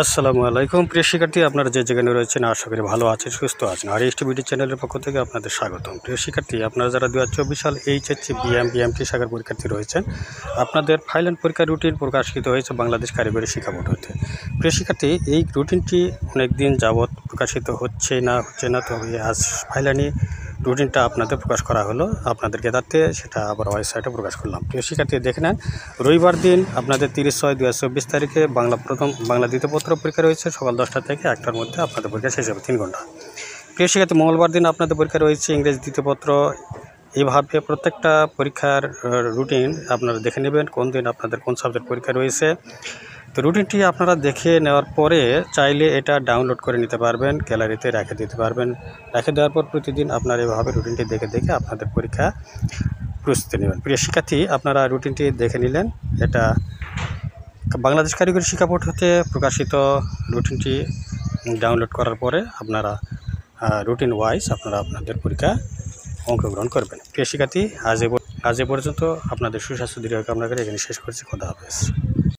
আসসালামু আলাইকুম প্রিয় শিক্ষার্থী, আপনারা যে যেখানে রয়েছেন আশা করি ভালো আছেন, সুস্থ আছেন। আর এসটিভিডি চ্যানেলের পক্ষ থেকে আপনাদের স্বাগতম। প্রিয় শিক্ষার্থী, আপনারা যারা 2024 সাল এইচএসসি বিএমটি শাখার পরীক্ষার্থী রয়েছেন, আপনাদের ফাইনাল পরীক্ষার রুটিন প্রকাশিত হয়েছে বাংলাদেশ কারিগরি শিক্ষা বোর্ড হতে। প্রিয় শিক্ষার্থী, এই রুটিনটি অনেক দিন যাবৎ প্রকাশিত হচ্ছে না, তবে আজ ফাইনালি রুটিনটা আপনাদের প্রকাশ করা হলো। আপনাদেরকে তাতে সেটা আবার ওয়েবসাইটে প্রকাশ করলাম। প্রিয় শিক্ষার্থী, দেখে নেন, রবিবার দিন আপনাদের 30/6/2024 তারিখে বাংলা দ্বিতীয় পত্র পরীক্ষা রয়েছে সকাল 10টা থেকে 1টার মধ্যে। আপনাদের পরীক্ষা শেষ হবে 3 ঘন্টা। প্রিয় শিক্ষার্থী, মঙ্গলবার দিন আপনাদের পরীক্ষা রয়েছে ইংরেজি দ্বিতীয় পত্র। এইভাবে প্রত্যেকটা পরীক্ষার রুটিন আপনারা দেখে নেবেন, কোন দিন আপনাদের কোন সাবজেক্ট পরীক্ষা রয়েছে। তো রুটিনটি আপনারা দেখে নেওয়ার পরে চাইলে এটা ডাউনলোড করে নিতে পারবেন, গ্যালারিতে রেখে দিতে পারবেন। রেখে দেওয়ার পর প্রতিদিন আপনারা এভাবে রুটিনটি দেখে আপনাদের পরীক্ষা প্রস্তুতি নেবেন। প্রিয় শিক্ষার্থী, আপনারা রুটিনটি দেখে নিলেন। এটা বাংলাদেশ কারিগরি শিক্ষা বোর্ড হতে প্রকাশিত রুটিনটি ডাউনলোড করার পরে আপনারা রুটিন ওয়াইজ আপনারা আপনাদের পরীক্ষা অংশগ্রহণ করবেন। প্রিয় শিক্ষার্থী, আজ এ পর্যন্ত আপনাদের সুস্বাস্থ্য দীর্ঘ কামনা করে এখানে শেষ করছি। খোদা হাফেজ।